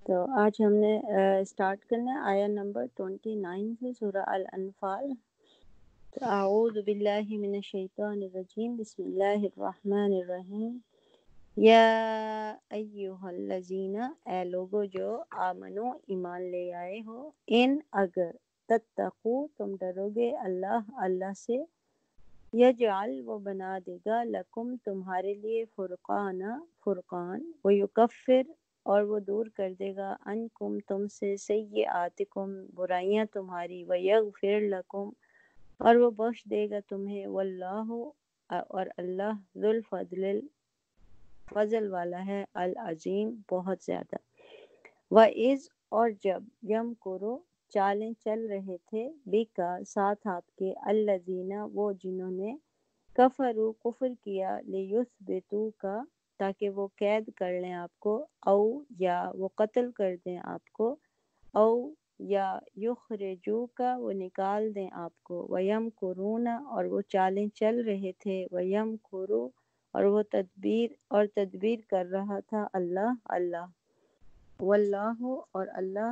تو آج ہم نے اسٹارٹ کرنا ہے آیا نمبر 29 سے سورہ الانفال۔ تو اعوذ باللہ من الشیطان الرجیم، بسم اللہ الرحمن الرحیم۔ یا ایہا الذین، اے لوگو جو آمنو ایمان لے آئے ہو، ان اگر تتقو تم ڈرو گے اللہ سے، یجعل وہ بنا دے گا لکم تمہارے لیے فرقان ویکفر اور وہ دور کر دے گا عنکم تم سے سیئاتکم برائیاں تمہاری، ویغفر لکم اور وہ بخش دے گا تمہیں، واللہ اور اللہ ذو الفضل فضل والا ہے، العظیم بہت زیادہ۔ وَإِذْ اور جب یمکرو چالیں چل رہے تھے، بِکَ ساتھ آپ کے، الذین وہ جنہوں نے کفروا کفر کیا، لیثبتوک تاکہ وہ قید کر لیں آپ کو، او یا وہ قتل کر دیں آپ کو، او یا یخرجوک وہ نکال دیں آپ کو، ویمکرون اور وہ چالیں چل رہے تھے، ویمکرو اور وہ تدبیر کر رہا تھا اللہ، واللہ اور اللہ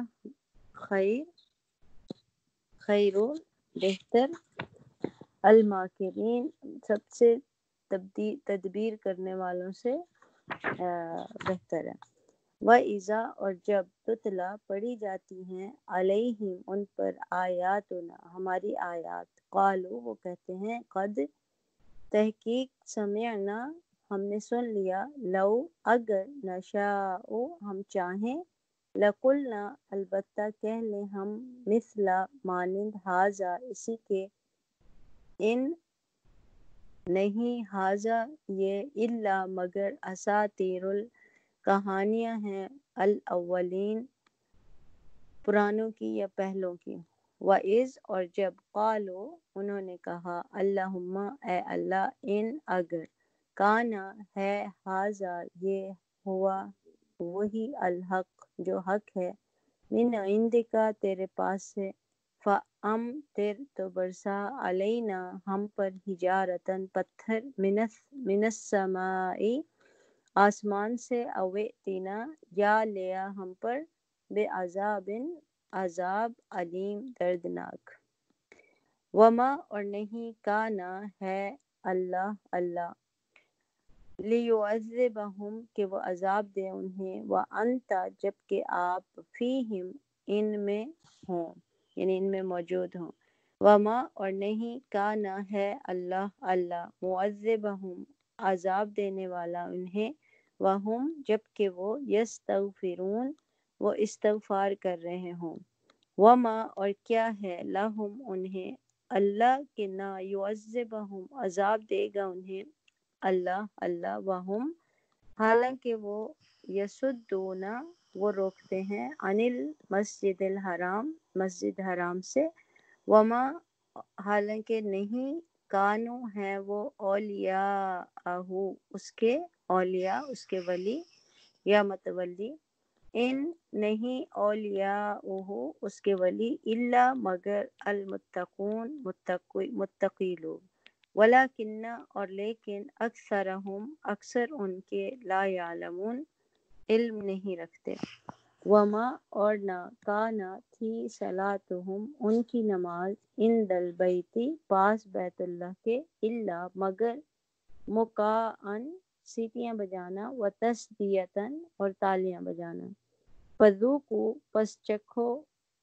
خیر بہتر، الماکرین سب سے تدبیر کرنے والوں سے بہتر ہے۔ وَإِذَا اور جب تتلا پڑھی جاتی ہیں علیہم ان پر آیاتنا ہماری آیات، قالوا وہ کہتے ہیں، قد تحقیق سمعنا ہم نے سن لیا، لو اگر نشاء ہم چاہیں، لقلنا البتہ کہہ لیں ہم، مثلا مانند ھذا اسی کے، ان نہیں ھذا یہ، الا مگر اساطیر کہانیاں ہیں، الاولین پرانوں کی یا پہلوں کی۔ وَإِذْ اور جب قالوا انہوں نے کہا، اللہم اے اللہ، ان اگر کانا ہے ھذا یہ، ہوا وہی، الحق جو حق ہے، من عندک تیرے پاس سے، فَأَمْطِرْ تو برسا، علینا ہم پر، حجارتاً پتھر، من السماء آسمان سے، او ائتنا یا لیا ہم پر، بعذاب عذاب، علیم دردناک۔ وما اور نہیں، کانا ہے اللہ لیعذبہم کہ وہ عذاب دے انہیں، وانت جبکہ آپ، فیہم ان میں ہوں یعنی ان میں موجود ہوں، وما اور نہیں، کانا ہے اللہ معذبہم عذاب دینے والا انہیں، وہم جبکہ وہ، یستغفرون وہ استغفار کر رہے ہوں، وما اور کیا ہے، لہم انہیں، اللہ کہ نہ، یعذبہم عذاب دے گا انہیں اللہ وہم حالانکہ وہ، یصدون وہ روکتے ہیں، عن المسجد الحرام مسجد حرام سے، وما حالانکہ نہیں، کانو ہیں وہ، اولیاءہ اس کے اولیاء اس کے ولی یا متولی، ان نہیں، اولیاءہ اس کے ولی، الا مگر، المتقون متقی لوگ، ولیکن اور لیکن، اکثرہم اکثر ان کے، لا یعلمون علم نہیں رکھتے، وما اور نہ، کانا تھی، صلاتہم ان کی نماز، عند البیت پاس بیت اللہ کے، الا مگر، مکاءً سیٹیاں بجانا، وتصدیۃً اور تالیاں بجانا، فذوقوا پس چکھو،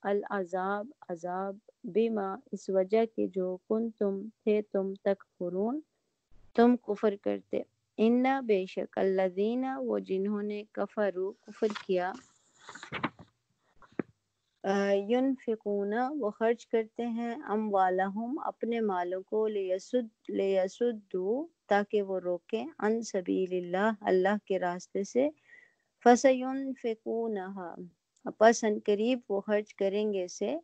العذاب عذاب، بما اس وجہ کے، جو کنتم تھے تم، تکفرون تم کفر کرتے، ان بے شک، الذین وہ جنہوں نے، کفروا کفر کیا، ینفقون وہ خرچ کرتے ہیں، اموالہم اپنے مالوں کو، لیسدوا تاکہ وہ روکیں، عن سبیل اللہ اللہ کے راستے سے، فسینفقونہا پس ان قریب وہ خرچ کریں گے اسے،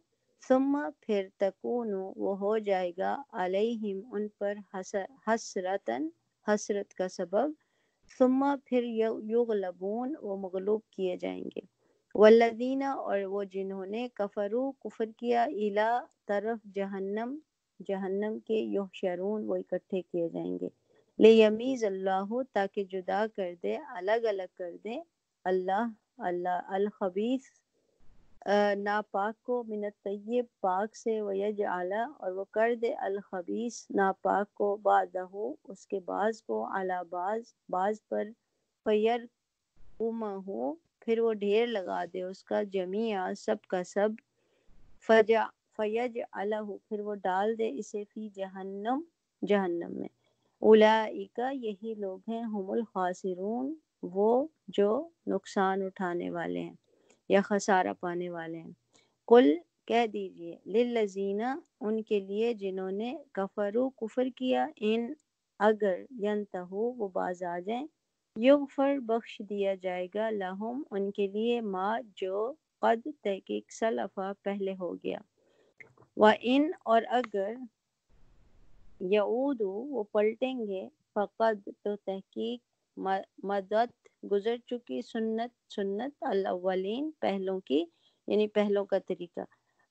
ثم پھر، تکون وہ ہو جائے گا، علیہم ان پر، حسرتاً حسرت کا سبب، ثم پھر، یغلبون وہ مغلوب کیے جائیں گے، والذین اور وہ جنہوں نے، کفروا کفر کیا، الی طرف، جہنم کے، یحشرون وہ اکٹھے کیے جائیں گے، لیمیز اللہ تاکہ جدا کر دے، الگ الگ کر دے اللہ اللہ الخبیث ناپاک کو من الطیب پاک سے، ویجعل اور وہ کر دے الخبیث ناپاک کو بعدہ اس کے بعض کو علی بعض پر، فیرقمہ پھر وہ ڈھیر لگا دے اس کا، جمیع سب کا سب، فیجعلہ پھر وہ ڈال دے اسے فی جہنم میں، اولئک یہی لوگ ہیں ہم الخاسرون وہ جو نقصان اٹھانے والے ہیں یا خسارہ پانے والے ہیں۔ قل کہہ دیجئے للذین ان کے لیے جنہوں نے کفروا کفر کیا، ان اگر ینتہو وہ باز آ جائیں، یغفر بخش دیا جائے گا لہم ان کے لیے ما جو قد تحقیق سلفا پہلے ہو گیا، وَإِنْ اور اگر یعودو وہ پلٹیں گے، فقد تو تحقیق مدت گزر چکی سنت الاولین پہلوں کی، یعنی پہلوں کا طریقہ،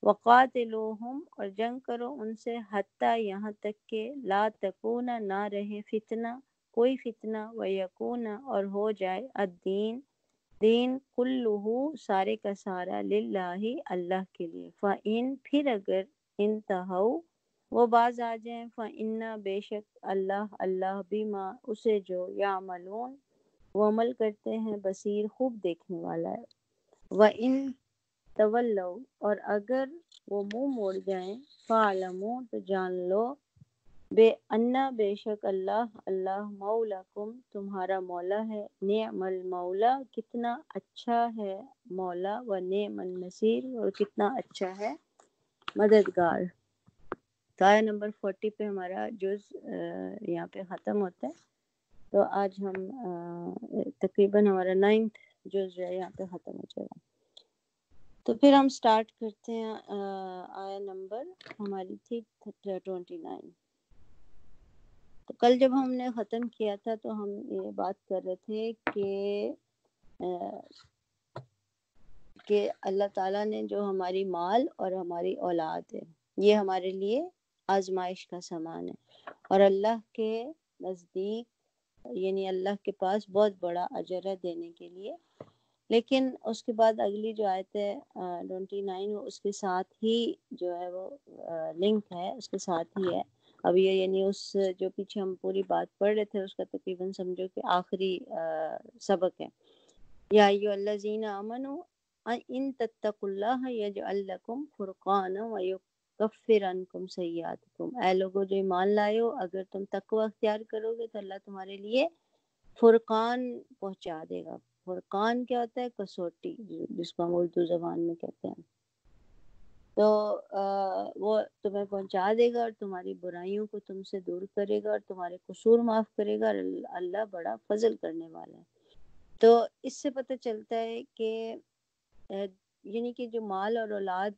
وقاتلوہم اور جنگ کرو ان سے، حتیٰ یہاں تک کہ لا تکون نہ رہے فتنہ کوئی فتنہ، ویکون اور ہو جائے الدین دین کلہ سارے کا سارا للہ اللہ کے لیے، فَإِن پھر اگر انتہو وہ باز آ جائیں، فَإِنَّ بے شک اللہ بما اسے جو یعملون وہ عمل کرتے ہیں، بصیر خوب دیکھنے والا ہے، وَإِن تولوا اور اگر وہ منہ موڑ جائیں، فَاعْلَمُوا تو جان لو، بے انا بے شک اللہ مولاکم تمہارا مولا ہے، نعم المولا کتنا اچھا ہے مولا، و نعم النصیر اور کتنا اچھا ہے مددگار۔ تو آیہ نمبر 40 پہ ہمارا جز یہاں پہ ختم ہوتا ہے، تو آج ہم تقریباً ہمارا 9th جز جو ہے یہاں پہ ختم ہو جائے گا۔ تو پھر ہم سٹارٹ کرتے ہیں آیہ نمبر ہماری تھی 29۔ تو کل جب ہم نے ختم کیا تھا تو ہم یہ بات کر رہے تھے کہ اللہ تعالیٰ نے جو ہماری مال اور ہماری اولاد ہے یہ ہمارے لیے آزمائش کا سامان ہے، اور اللہ کے نزدیک یعنی اللہ کے پاس بہت بڑا اجر ہے دینے کے لیے۔ لیکن اس کے بعد اگلی جو آیت ہے 29 اس کے ساتھ ہی جو ہے وہ لنک ہے، اس کے ساتھ ہی ہے۔ اب یہ یعنی اس جو پیچھے ہم پوری بات پڑھ رہے تھے اس کا تقریباً سمجھو کہ آخری سبق ہے۔ یا ایھا الذین آمنوا ان تتقوا اللہ یجعل لکم فرقانا ویکفر عنکم سیئاتکم، اے لوگو جو ایمان لائے ہو اگر تم تقوی اختیار کرو گے تو اللہ تمہارے لیے فرقان پہنچا دے گا۔ فرقان کیا ہوتا ہے؟ کسوٹی، جس کو ہم اردو زبان میں کہتے ہیں۔ تو وہ تمہیں پہنچا دے گا اور تمہاری برائیوں کو تم سے دور کرے گا اور تمہارے قصور معاف کرے گا، اور اللہ بڑا فضل کرنے والا ہے۔ تو اس سے پتہ چلتا ہے کہ یعنی کہ جو مال اور اولاد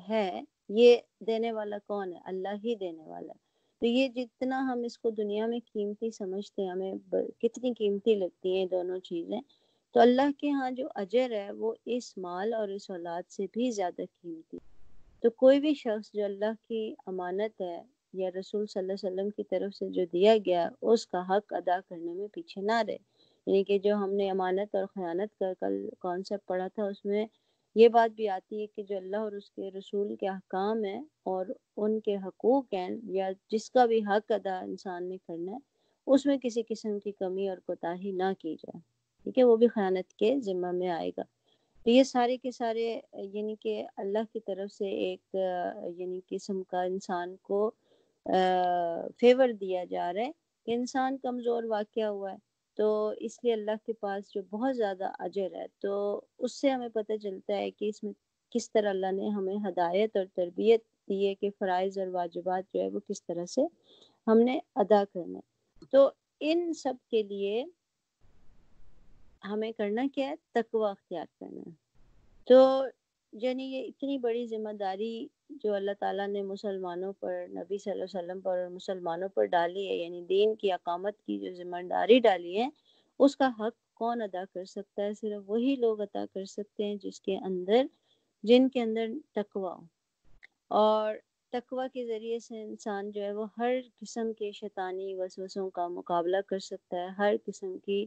ہے یہ دینے والا کون ہے؟ اللہ ہی دینے والا ہے۔ تو یہ جتنا ہم اس کو دنیا میں قیمتی سمجھتے ہیں، ہمیں کتنی قیمتی لگتی ہیں دونوں چیزیں، تو اللہ کے ہاں جو اجر ہے وہ اس مال اور اس اولاد سے بھی زیادہ قیمتی۔ تو کوئی بھی شخص جو اللہ کی امانت ہے یا رسول صلی اللہ علیہ وسلم کی طرف سے جو دیا گیا اس کا حق ادا کرنے میں پیچھے نہ رہے۔ یعنی کہ جو ہم نے امانت اور خیانت کا کل کانسیپٹ پڑھا تھا اس میں یہ بات بھی آتی ہے کہ جو اللہ اور اس کے رسول کے احکام ہیں اور ان کے حقوق ہیں یا جس کا بھی حق ادا انسان نے کرنا ہے اس میں کسی قسم کی کمی اور کوتاہی نہ کی جائے، ٹھیک ہے، وہ بھی خیانت کے ذمہ میں آئے گا۔ تو یہ سارے کے سارے یعنی کہ اللہ کی طرف سے ایک یعنی قسم کا انسان کو فیور دیا جا رہا ہے کہ انسان کمزور واقع ہوا ہے، تو اس لیے اللہ کے پاس جو بہت زیادہ اجر ہے، تو اس سے ہمیں پتہ چلتا ہے کہ اس میں کس طرح اللہ نے ہمیں ہدایت اور تربیت دی ہے کہ فرائض اور واجبات جو ہے وہ کس طرح سے ہم نے ادا کرنا ہے۔ تو ان سب کے لیے ہمیں کرنا کیا ہے؟ تقوی اختیار کرنا ہے۔ تو یعنی یہ اتنی بڑی ذمہ داری جو اللہ تعالیٰ نے مسلمانوں پر، نبی صلی اللہ علیہ وسلم پر اور مسلمانوں پر ڈالی ہے، یعنی دین کی اقامت کی جو ذمہ داری ڈالی ہے، اس کا حق کون ادا کر سکتا ہے؟ صرف وہی لوگ ادا کر سکتے ہیں جن کے اندر تقوی ہو، اور تقوی کے ذریعے سے انسان جو ہے وہ ہر قسم کے شیطانی وسوسوں کا مقابلہ کر سکتا ہے، ہر قسم کی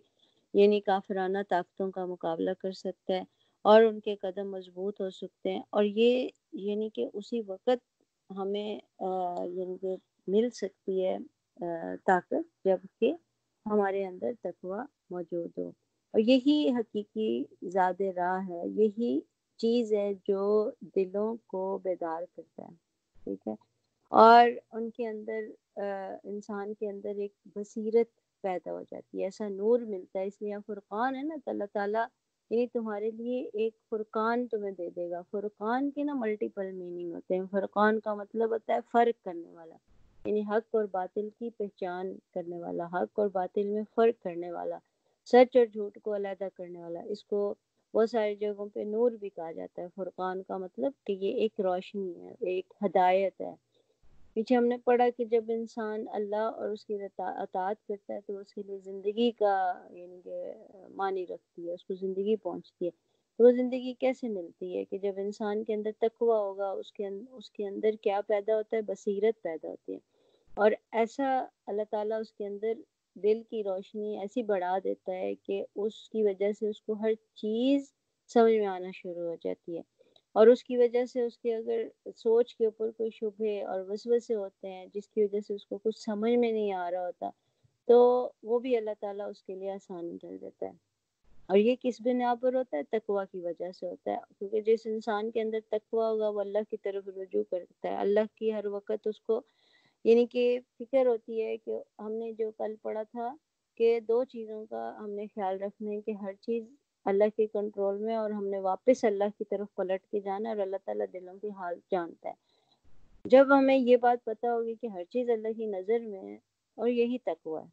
یعنی کافرانہ طاقتوں کا مقابلہ کر سکتا ہے اور ان کے قدم مضبوط ہو سکتے ہیں، اور یہ یعنی کہ اسی وقت ہمیں یعنی کہ مل سکتی ہے طاقت جب کہ ہمارے اندر تقوی موجود ہو، اور یہی حقیقی زاد راہ ہے، یہی چیز ہے جو دلوں کو بیدار کرتا ہے، ٹھیک ہے، اور ان کے اندر انسان کے اندر ایک بصیرت پیدا ہو جاتی ہے، ایسا نور ملتا ہے، اس لیے فرقان ہے نا، تو اللہ تعالیٰ یعنی تمہارے لیے ایک فرقان تمہیں دے دے گا۔ فرقان کے نا ملٹیپل میننگ ہوتے ہیں، فرقان کا مطلب ہوتا ہے فرق کرنے والا، یعنی حق اور باطل کی پہچان کرنے والا، حق اور باطل میں فرق کرنے والا، سچ اور جھوٹ کو علیحدہ کرنے والا، اس کو بہت ساری جگہوں پہ نور بھی کہا جاتا ہے۔ فرقان کا مطلب کہ یہ ایک روشنی ہے، ایک ہدایت ہے۔ پیچھے ہم نے پڑھا کہ جب انسان اللہ اور اس کی اطاعت کرتا ہے تو اس کے لیے زندگی کا یعنی کہ معنی رکھتی ہے، اس کو زندگی پہنچتی ہے۔ تو وہ زندگی کیسے ملتی ہے کہ جب انسان کے اندر تقوی ہوگا، اس کے اندر کیا پیدا ہوتا ہے؟ بصیرت پیدا ہوتی ہے، اور ایسا اللہ تعالیٰ اس کے اندر دل کی روشنی ایسی بڑھا دیتا ہے کہ اس کی وجہ سے اس کو ہر چیز سمجھ میں آنا شروع ہو جاتی ہے، اور اس کی وجہ سے اس کے اگر سوچ کے اوپر کوئی شبہے اور وسوسے ہوتے ہیں جس کی وجہ سے اس کو کچھ سمجھ میں نہیں آ رہا ہوتا، تو وہ بھی اللہ تعالیٰ اس کے لیے آسان کر دیتا ہے، اور یہ کس بنا پر ہوتا ہے؟ تقوی کی وجہ سے ہوتا ہے، کیونکہ جس انسان کے اندر تقوی ہوگا وہ اللہ کی طرف رجوع کرتا ہے، اللہ کی ہر وقت اس کو یعنی کہ فکر ہوتی ہے کہ ہم نے جو کل پڑھا تھا کہ دو چیزوں کا ہم نے خیال رکھنا ہے کہ ہر چیز اللہ کے کنٹرول میں، اور ہم نے واپس اللہ کی طرف پلٹ کے جانا ہے، اور اللہ تعالیٰ دلوں کی حال جانتا ہے۔ جب ہمیں یہ بات پتہ ہوگی کہ ہر چیز اللہ کی نظر میں ہے، اور یہی تقوی ہے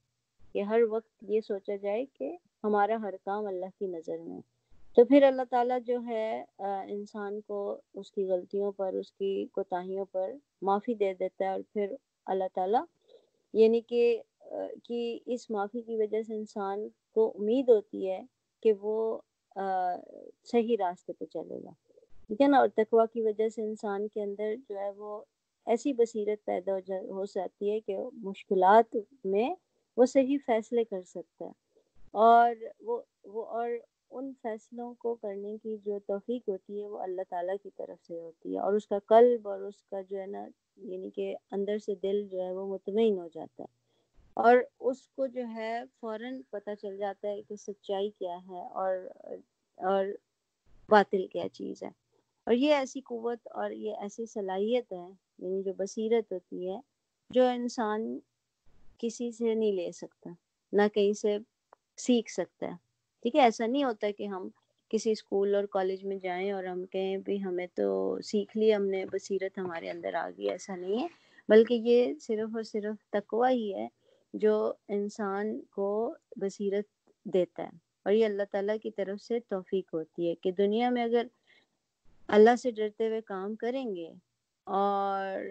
کہ ہر وقت یہ سوچا جائے کہ ہمارا ہر کام اللہ کی نظر میں ہے، تو پھر اللہ تعالیٰ جو ہے انسان کو اس کی غلطیوں پر، اس کی کوتاہیوں پر معافی دے دیتا ہے، اور پھر اللہ تعالیٰ یعنی کہ اس معافی کی وجہ سے انسان کو امید ہوتی ہے کہ وہ صحیح راستے پہ چلے گا، ٹھیک ہے نا، اور تقوی کی وجہ سے انسان کے اندر جو ہے وہ ایسی بصیرت پیدا ہو جاتی ہے کہ مشکلات میں وہ صحیح فیصلے کر سکتا ہے، اور اور ان فیصلوں کو کرنے کی جو توفیق ہوتی ہے وہ اللہ تعالیٰ کی طرف سے ہوتی ہے، اور اس کا قلب اور اس کا جو ہے نا یعنی کہ اندر سے دل جو ہے وہ مطمئن ہو جاتا ہے، اور اس کو جو ہے فوراً پتہ چل جاتا ہے کہ سچائی کیا ہے اور باطل کیا چیز ہے، اور یہ ایسی قوت اور یہ ایسی صلاحیت ہے یعنی جو بصیرت ہوتی ہے جو انسان کسی سے نہیں لے سکتا، نہ کہیں سے سیکھ سکتا ہے، ٹھیک ہے، ایسا نہیں ہوتا کہ ہم کسی اسکول اور کالج میں جائیں اور ہم کہیں بھی ہمیں تو سیکھ لی ہم نے، بصیرت ہمارے اندر آ گئی، ایسا نہیں ہے، بلکہ یہ صرف اور صرف تقوی ہی ہے جو انسان کو بصیرت دیتا ہے، اور یہ اللہ تعالیٰ کی طرف سے توفیق ہوتی ہے کہ دنیا میں اگر اللہ سے ڈرتے ہوئے کام کریں گے، اور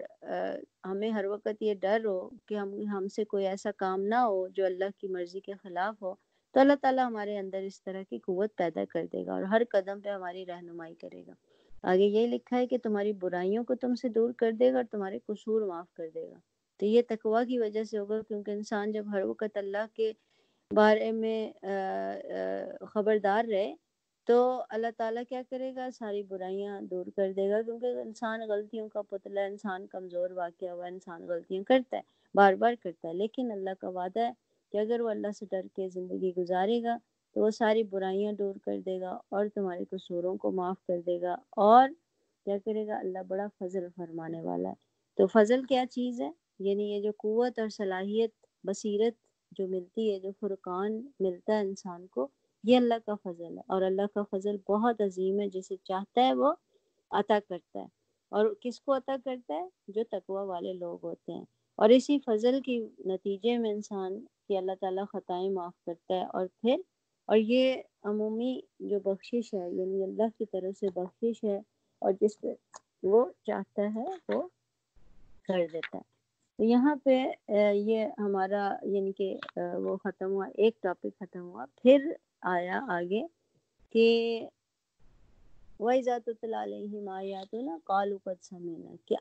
ہمیں ہر وقت یہ ڈر ہو کہ ہم سے کوئی ایسا کام نہ ہو جو اللہ کی مرضی کے خلاف ہو، تو اللہ تعالیٰ ہمارے اندر اس طرح کی قوت پیدا کر دے گا اور ہر قدم پہ ہماری رہنمائی کرے گا۔ آگے یہ لکھا ہے کہ تمہاری برائیوں کو تم سے دور کر دے گا اور تمہارے قصور معاف کر دے گا، تو یہ تقوی کی وجہ سے ہوگا، کیونکہ انسان جب ہر وقت اللہ کے بارے میں خبردار رہے تو اللہ تعالیٰ کیا کرے گا؟ ساری برائیاں دور کر دے گا، کیونکہ انسان غلطیوں کا پتلا ہے، انسان کمزور واقع ہوا، انسان غلطیاں کرتا ہے، بار بار کرتا ہے، لیکن اللہ کا وعدہ ہے کہ اگر وہ اللہ سے ڈر کے زندگی گزارے گا تو وہ ساری برائیاں دور کر دے گا اور تمہارے قصوروں کو معاف کر دے گا، اور کیا کرے گا؟ اللہ بڑا فضل فرمانے والا ہے۔ تو فضل کیا چیز ہے؟ یعنی یہ جو قوت اور صلاحیت، بصیرت جو ملتی ہے، جو فرقان ملتا ہے انسان کو، یہ اللہ کا فضل ہے، اور اللہ کا فضل بہت عظیم ہے، جسے چاہتا ہے وہ عطا کرتا ہے، اور کس کو عطا کرتا ہے؟ جو تقوی والے لوگ ہوتے ہیں، اور اسی فضل کی نتیجے میں انسان کی اللہ تعالیٰ خطائیں معاف کرتا ہے، اور یہ عمومی جو بخشش ہے یعنی اللہ کی طرف سے بخشش ہے، اور جس پہ وہ چاہتا ہے وہ کر دیتا ہے۔ تو یہاں پہ یہ ہمارا یعنی کہ وہ ختم ہوا، ایک ٹاپک ختم ہوا، پھر آیا آگے کہ وَإِذَا تُتْلَىٰ عَلَيْهِمْ آيَاتُنَا قَالُوا قَدْ سَمِعْنَا، کہ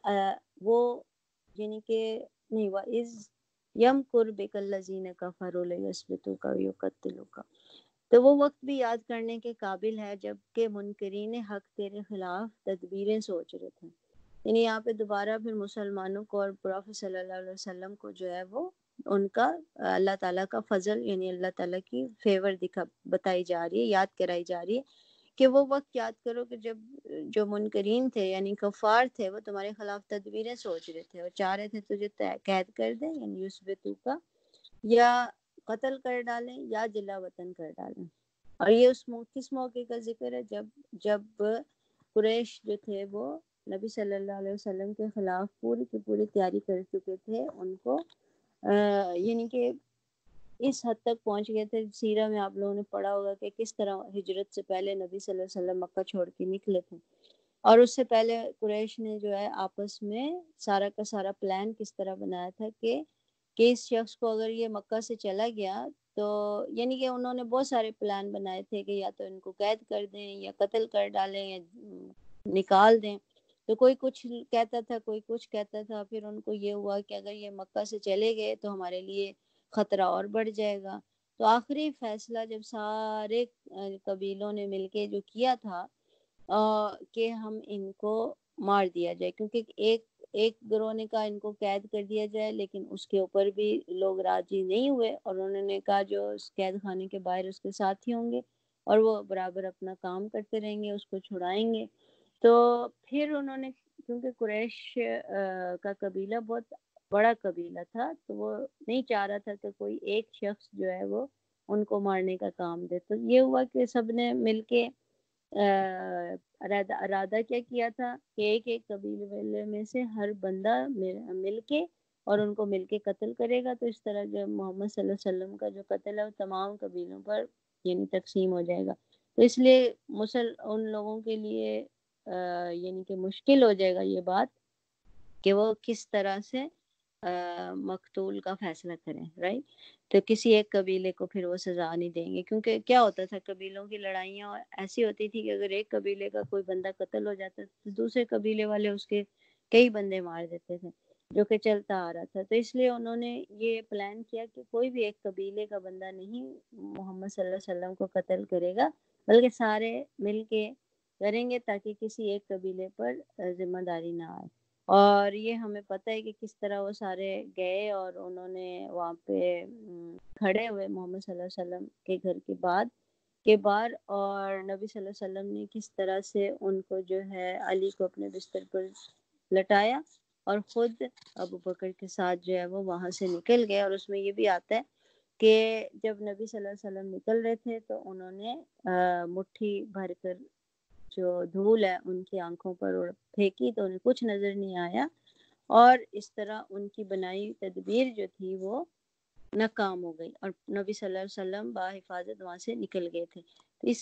وہ یعنی کہ نہیں، وَإِذْ يَمْكُرُ بِكَ الَّذِينَ كَفَرُوا لِيُثْبِتُوكَ وَيُقَتِّلُوكَ، تو وہ وقت بھی یاد کرنے کے قابل ہے جب کہ منکرین حق تیرے خلاف تدبیریں سوچ رہے تھے. یعنی یہاں پہ دوبارہ پھر مسلمانوں کو اور پروفیٹ صلی اللہ علیہ وسلم کو جو ہے وہ ان کا اللہ تعالیٰ کا فضل یعنی اللہ تعالیٰ کی فیور بتائی جا رہی ہے، یاد کرائی جا رہی ہے کہ وہ وقت یاد کرو کہ جب جو منکرین تھے یعنی کفار تھے وہ تمہارے خلاف تدبیریں سوچ رہے تھے اور چاہ رہے تھے تجھے قید کر دیں یعنی یثبتو کا، یا قتل کر ڈالیں یا جلا وطن کر ڈالیں. اور یہ کس موقع کا ذکر ہے؟ جب قریش جو تھے وہ نبی صلی اللہ علیہ وسلم کے خلاف پوری کی پوری تیاری کر چکے تھے. ان کو یعنی کہ اس حد تک پہنچ گئے تھے. سیرہ میں آپ لوگوں نے پڑھا ہوگا کہ کس طرح ہجرت سے پہلے نبی صلی اللہ علیہ وسلم مکہ چھوڑ کے نکلے تھے، اور اس سے پہلے قریش نے جو ہے آپس میں سارا کا سارا پلان کس طرح بنایا تھا کہ اس شخص کو اگر یہ مکہ سے چلا گیا تو یعنی کہ انہوں نے بہت سارے پلان بنائے تھے کہ یا تو ان کو قید کر دیں یا قتل کر ڈالیں یا نکال دیں. تو کوئی کچھ کہتا تھا، کوئی کچھ کہتا تھا. پھر ان کو یہ ہوا کہ اگر یہ مکہ سے چلے گئے تو ہمارے لیے خطرہ اور بڑھ جائے گا. تو آخری فیصلہ جب سارے قبیلوں نے مل کے جو کیا تھا کہ ہم ان کو مار دیا جائے، کیونکہ ایک گروہ نے کہا ان کو قید کر دیا جائے، لیکن اس کے اوپر بھی لوگ راضی نہیں ہوئے اور انہوں نے کہا جو اس قید خانے کے باہر اس کے ساتھی ہوں گے اور وہ برابر اپنا کام کرتے رہیں گے، اس کو چھڑائیں گے. تو پھر انہوں نے کیونکہ قریش کا قبیلہ بہت بڑا قبیلہ تھا تو وہ نہیں چاہ رہا تھا کہ کوئی ایک شخص جو ہے وہ ان کو مارنے کا کام دے. تو یہ ہوا کہ سب نے مل کے ارادہ کیا تھا کہ ایک قبیلے میں سے ہر بندہ مل کے اور ان کو مل کے قتل کرے گا. تو اس طرح جو محمد صلی اللہ علیہ وسلم کا جو قتل ہے وہ تمام قبیلوں پر یعنی تقسیم ہو جائے گا. تو اس لیے ان لوگوں کے لیے یعنی کہ مشکل ہو جائے گا یہ بات کہ وہ کس طرح سے مقتول کا فیصلہ کریں، رائٹ. تو کسی ایک قبیلے کو پھر وہ سزا نہیں دیں گے، کیونکہ کیا ہوتا تھا قبیلوں کی لڑائیاں ایسی ہوتی تھی کہ اگر ایک قبیلے کا کوئی بندہ قتل ہو جاتا تو دوسرے قبیلے والے اس کے کئی بندے مار دیتے تھے، جو کہ چلتا آ رہا تھا. تو اس لیے انہوں نے یہ پلان کیا کہ کوئی بھی ایک قبیلے کا بندہ نہیں محمد صلی اللہ علیہ وسلم کو قتل کرے گا، بلکہ سارے مل کے کریں گے تاکہ کسی ایک قبیلے پر ذمہ داری نہ آئے. اور یہ ہمیں پتہ ہے کہ کس طرح وہ سارے گئے اور انہوں نے وہاں پہ کھڑے ہوئے محمد صلی اللہ علیہ وسلم کے گھر کے باہر، اور نبی صلی اللہ علیہ وسلم نے کس طرح سے ان کو جو ہے علی کو اپنے بستر پر لٹایا اور خود ابو بکر کے ساتھ جو ہے وہ وہاں سے نکل گئے. اور اس میں یہ بھی آتا ہے کہ جب نبی صلی اللہ علیہ وسلم نکل رہے تھے تو انہوں نے مٹھی بھر کر جو دھول ہے ان کی آنکھوں پر پھینکی تو انہیں کچھ نظر نہیں آیا، اور اس طرح ان کی بنائی تدبیر جو تھی وہ ناکام ہو گئی اور نبی صلی اللہ علیہ وسلم بحفاظت وہاں سے نکل گئے تھے.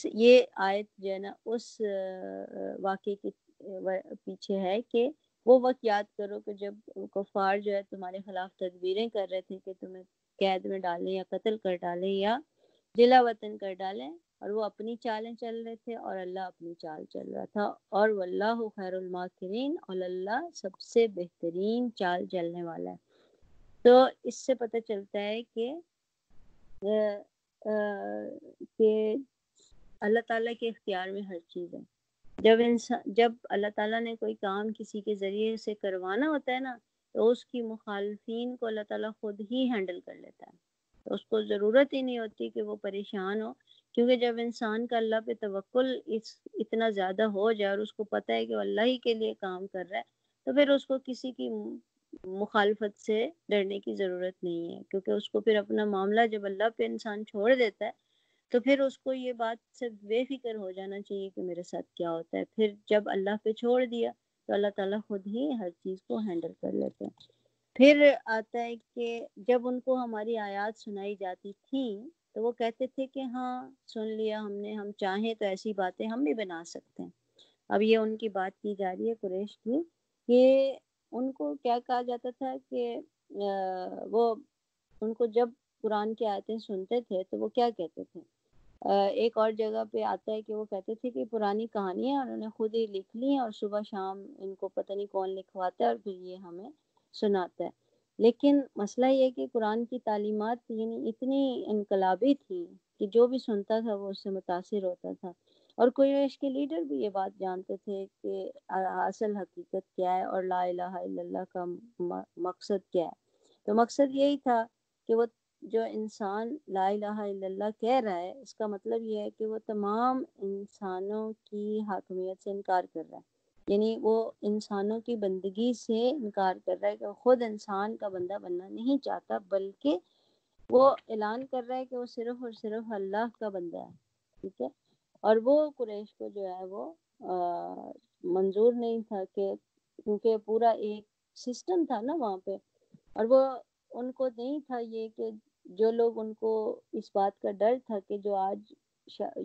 یہ آیت جو ہے نا اس واقعے کے پیچھے ہے کہ وہ وقت یاد کرو کہ جب کفار جو ہے تمہارے خلاف تدبیریں کر رہے تھے کہ تمہیں قید میں ڈالیں یا قتل کر ڈالیں یا جلا وطن کر ڈالیں، اور وہ اپنی چالیں چل رہے تھے اور اللہ اپنی چال چل رہا تھا. اور واللہ خیر الماکرین، اور اللہ سب سے بہترین چال چلنے والا ہے. تو اس سے پتہ چلتا ہے کہ اللہ تعالیٰ کے اختیار میں ہر چیز ہے. جب اللہ تعالیٰ نے کوئی کام کسی کے ذریعے سے کروانا ہوتا ہے نا تو اس کی مخالفین کو اللہ تعالیٰ خود ہی ہینڈل کر لیتا ہے. تو اس کو ضرورت ہی نہیں ہوتی کہ وہ پریشان ہو، کیونکہ جب انسان کا اللہ پہ توکل اتنا زیادہ ہو جائے اور اس کو پتہ ہے کہ اللہ ہی کے لیے کام کر رہا ہے تو پھر اس کو کسی کی مخالفت سے ڈرنے کی ضرورت نہیں ہے، کیونکہ اس کو پھر اپنا معاملہ جب اللہ پہ انسان چھوڑ دیتا ہے تو پھر اس کو یہ بات سے بے فکر ہو جانا چاہیے کہ میرے ساتھ کیا ہوتا ہے. پھر جب اللہ پہ چھوڑ دیا تو اللہ تعالیٰ خود ہی ہر چیز کو ہینڈل کر لیتے ہیں. پھر آتا ہے کہ جب ان کو ہماری آیات سنائی جاتی تھیں تو وہ کہتے تھے کہ ہاں سن لیا ہم نے، ہم چاہیں تو ایسی باتیں ہم بھی بنا سکتے ہیں. اب یہ ان کی بات کی جا رہی ہے قریش کی کہ ان کو کیا کہا جاتا تھا کہ وہ ان کو جب قرآن کی آیتیں سنتے تھے تو وہ کیا کہتے تھے. ایک اور جگہ پہ آتا ہے کہ وہ کہتے تھے کہ پرانی کہانیاں انہوں نے خود ہی لکھ لی ہیں اور صبح شام ان کو پتہ نہیں کون لکھواتا ہے اور پھر یہ ہمیں سناتا ہے. لیکن مسئلہ یہ ہے کہ قرآن کی تعلیمات یعنی اتنی انقلابی تھی کہ جو بھی سنتا تھا وہ اس سے متاثر ہوتا تھا، اور قریش کے لیڈر بھی یہ بات جانتے تھے کہ اصل حقیقت کیا ہے اور لا الہ الا اللہ کا مقصد کیا ہے۔ تو مقصد یہی تھا کہ وہ جو انسان لا الہ الا اللہ کہہ رہا ہے، اس کا مطلب یہ ہے کہ وہ تمام انسانوں کی حاکمیت سے انکار کر رہا ہے، یعنی وہ انسانوں کی بندگی سے انکار کر رہا ہے کہ وہ خود انسان کا بندہ بننا نہیں چاہتا، بلکہ وہ اعلان کر رہا ہے کہ وہ صرف اور صرف اللہ کا بندہ ہے، ٹھیک ہے۔ اور وہ قریش کو جو ہے وہ منظور نہیں تھا کہ کیونکہ پورا ایک سسٹم تھا نا وہاں پہ، اور وہ ان کو نہیں تھا یہ کہ جو لوگ ان کو اس بات کا ڈر تھا کہ جو آج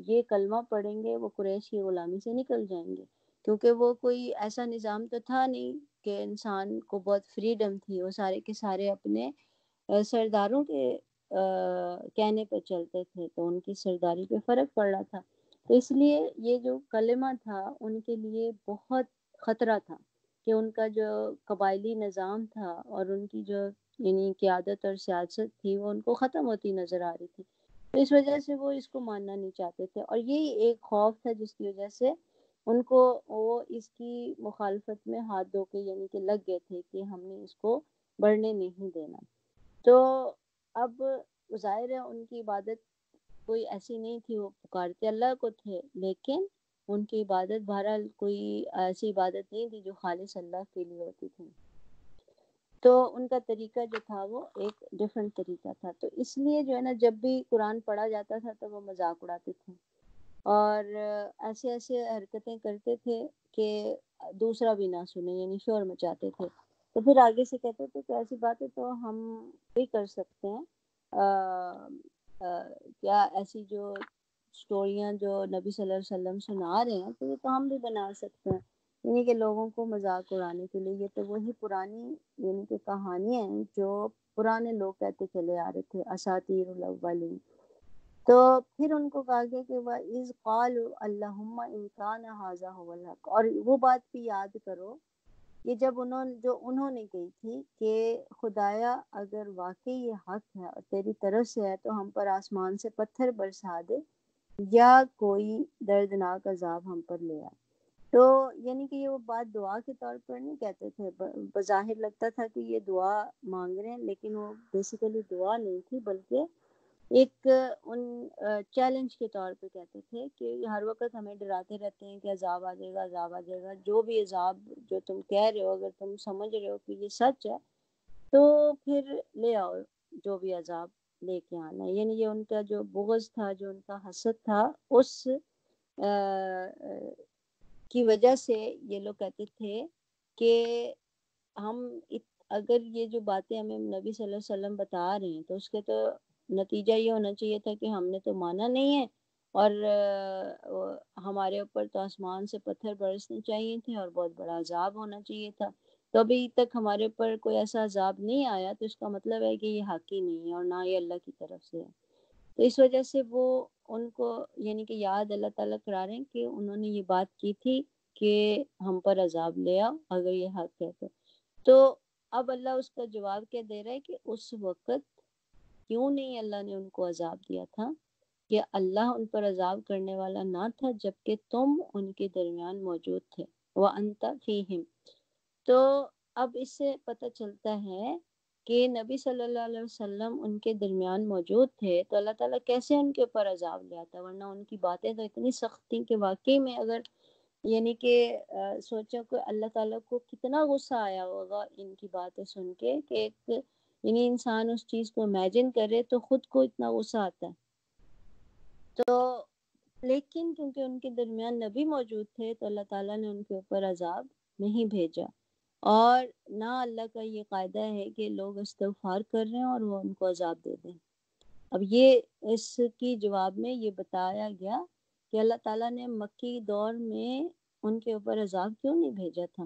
یہ کلمہ پڑھیں گے وہ قریش کی غلامی سے نکل جائیں گے، کیونکہ وہ کوئی ایسا نظام تو تھا نہیں کہ انسان کو بہت فریڈم تھی، وہ سارے کے سارے اپنے سرداروں کے کہنے پہ چلتے تھے، تو ان کی سرداری پہ فرق پڑ رہا تھا، تو اس لیے یہ جو کلمہ تھا ان کے لیے بہت خطرہ تھا کہ ان کا جو قبائلی نظام تھا اور ان کی جو یعنی قیادت اور سیاست تھی وہ ان کو ختم ہوتی نظر آ رہی تھی، تو اس وجہ سے وہ اس کو ماننا نہیں چاہتے تھے، اور یہی ایک خوف تھا جس کی وجہ سے ان کو وہ اس کی مخالفت میں ہاتھ دھو کے یعنی کہ لگ گئے تھے کہ ہم نے اس کو بڑھنے نہیں دینا۔ تو اب ظاہر ہے ان کی عبادت کوئی ایسی نہیں تھی، وہ پکارتے اللہ کو تھے، لیکن ان کی عبادت بہرحال کوئی ایسی عبادت نہیں تھی جو خالص اللہ کے لیے ہوتی تھی، تو ان کا طریقہ جو تھا وہ ایک ڈیفرنٹ طریقہ تھا، تو اس لیے جو ہے نا جب بھی قرآن پڑھا جاتا تھا تو وہ مذاق اڑاتے تھے اور ایسے ایسے حرکتیں کرتے تھے کہ دوسرا بھی نہ سنے، یعنی شور مچاتے تھے، تو پھر آگے سے کہتے تھے کہ ایسی باتیں تو ہم بھی کر سکتے ہیں، کیا ایسی جو سٹوریاں جو نبی صلی اللہ علیہ وسلم سنا رہے ہیں تو یہ تو ہم بھی بنا سکتے ہیں، یعنی کہ لوگوں کو مذاق اڑانے کے لیے۔ یہ تو وہی پرانی یعنی کہ کہانیاں ہیں جو پرانے لوگ کہتے چلے آ رہے تھے، اساطیر الاولین۔ تو پھر ان کو کہا گیا کہ وَإِذْ قَالُوا اللَّهُمَّ إِنْ كَانَ هَذَا هُوَ الْحَقُّ، اور وہ بات بھی یاد کرو یہ جب انہوں نے کہی تھی کہ خدایا اگر واقعی یہ حق ہے اور تیری طرف سے ہے تو ہم پر آسمان سے پتھر برسا دے یا کوئی دردناک عذاب ہم پر لے آئے، تو یعنی کہ یہ وہ بات دعا کے طور پر نہیں کہتے تھے، بظاہر لگتا تھا کہ یہ دعا مانگ رہے ہیں، لیکن وہ بیسیکلی دعا نہیں تھی بلکہ ایک ان چیلنج کے طور پہ کہتے تھے کہ ہر وقت ہمیں ڈراتے رہتے ہیں کہ عذاب آ جائے گا، عذاب آ جائے گا، جو بھی عذاب جو تم کہہ رہے ہو اگر تم سمجھ رہے ہو کہ یہ سچ ہے تو پھر لے آؤ جو بھی عذاب لے کے آنا ہے، یعنی یہ ان کا جو بغض تھا، جو ان کا حسد تھا، اس کی وجہ سے یہ لوگ کہتے تھے کہ ہم اگر یہ جو باتیں ہمیں نبی صلی اللہ علیہ وسلم بتا رہے ہیں تو اس کے تو نتیجہ یہ ہونا چاہیے تھا کہ ہم نے تو مانا نہیں ہے اور ہمارے اوپر تو آسمان سے پتھر برسنے چاہیے تھے اور بہت بڑا عذاب ہونا چاہیے تھا، تو ابھی تک ہمارے اوپر کوئی ایسا عذاب نہیں آیا، تو اس کا مطلب ہے کہ یہ حق ہی نہیں ہے اور نہ یہ اللہ کی طرف سے ہے، تو اس وجہ سے وہ ان کو یعنی کہ یاد اللہ تعالیٰ کرا رہے ہیں کہ انہوں نے یہ بات کی تھی کہ ہم پر عذاب لے آؤ اگر یہ حق ہے تو اب اللہ اس کا جواب کیا دے رہا ہے کہ اس وقت کیوں نہیں اللہ نے ان کو عذاب دیا تھا، کہ اللہ ان پر عذاب کرنے والا نہ تھا جبکہ تم ان کے درمیان موجود تھے، وَأَنْتَ فِيهِمْ، تو اب اس سے پتہ چلتا ہے کہ نبی صلی اللہ علیہ وسلم ان کے درمیان موجود تھے تو اللہ تعالیٰ کیسے ان کے اوپر عذاب لے آتا، ورنہ ان کی باتیں تو اتنی سخت تھیں کہ واقعی میں اگر یعنی کہ سوچو کہ اللہ تعالیٰ کو کتنا غصہ آیا ہوگا ان کی باتیں سن کے کہ ایک یعنی انسان اس چیز کو امیجن کرے تو خود کو اتنا غصہ آتا ہے، تو لیکن کیونکہ ان کے درمیان نبی موجود تھے تو اللہ تعالیٰ نے ان کے اوپر عذاب نہیں بھیجا، اور نہ اللہ کا یہ قاعدہ ہے کہ لوگ استغفار کر رہے ہیں اور وہ ان کو عذاب دے دیں۔ اب یہ اس کی جواب میں یہ بتایا گیا کہ اللہ تعالیٰ نے مکی دور میں ان کے اوپر عذاب کیوں نہیں بھیجا تھا،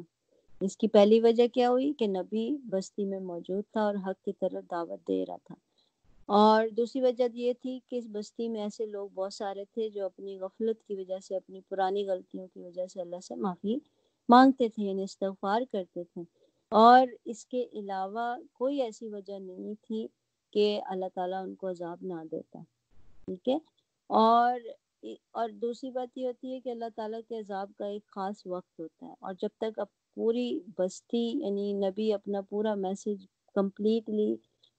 اس کی پہلی وجہ کیا ہوئی کہ نبی بستی میں موجود تھا اور حق کی طرف دعوت دے رہا تھا، اور دوسری وجہ یہ تھی کہ اس بستی میں ایسے لوگ بہت سارے تھے جو اپنی غفلت کی وجہ سے، اپنی پرانی غلطیوں کی وجہ سے اللہ سے معافی مانگتے تھے، یعنی استغفار کرتے تھے، اور اس کے علاوہ کوئی ایسی وجہ نہیں تھی کہ اللہ تعالیٰ ان کو عذاب نہ دیتا، ٹھیک ہے۔ اور اور دوسری بات یہ ہوتی ہے کہ اللہ تعالیٰ کے عذاب کا ایک خاص وقت ہوتا ہے، اور جب تک اب پوری بستی یعنی نبی اپنا پورا میسج کمپلیٹلی